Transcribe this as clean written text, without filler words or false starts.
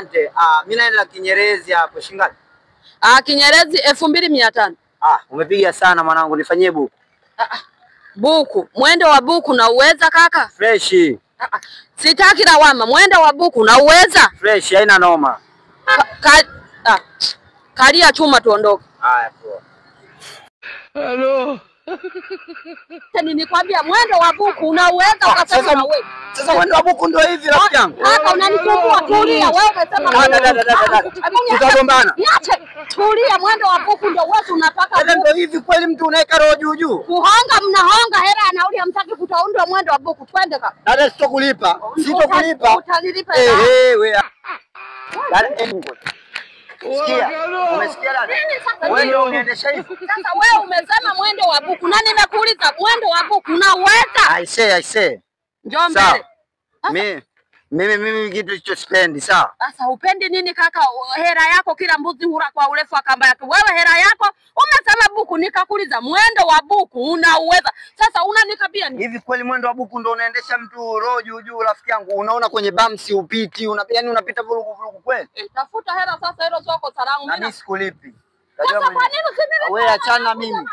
Mimi naenda Kinyerezi hapo shingapi? Kinyerezi 2500. Umepiga sana mwanangu, nifanyie buku. Buku, mwendo wa buku na uweza kaka? Fresh. Sitaki lawama, mwendo wa buku na uweza? Fresh, haina noma. Kalia chuma tuondoke. Haya poa. Hello. Nikwambia mwendo wa buku unaweza ukasema na wewe. Sasa mwendo wa buku ndio hivi rafiki yangu. Kaka unanisumbua, tulia wewe umesema. Tutagombana. Niache, tulia, mwendo wa buku ndio wewe unataka. Ndio hivi kweli mtu unaweka roho juu juu. Kuhonga mnahonga hela ya nauli hamtaki kutaundwa mwendo wa buku, twende kaka. Dada sitokulipa. Sitokulipa. Utanilipa. Wewe. Dada sikia, umesikia dada? Wewe ndio unaendesha hivi. Sasa wewe umesema mwendo wa buku na nimekuuliza mwendo wa buku unaweza? I say. Njoo mbele. Mimi kitu hicho sipendi, sawa? Sasa upendi nini kaka? Hela yako kila mbuzi hura kwa urefu wa kamba yake. Wewe hela yako umesema buku, nikakuuliza mwendo wa buku unauweza. Sasa unanikabia nini? Hivi kweli mwendo wa buku ndio unaendesha mtu roho juu juu rafiki yangu? Unaona kwenye bumps upiti, yani unapita vurugu kweli? Tafuta hela sasa, hilo soko salamu. Na mimi sikulipi. Sasa kwa nini usinilipe? Wewe achana mimi.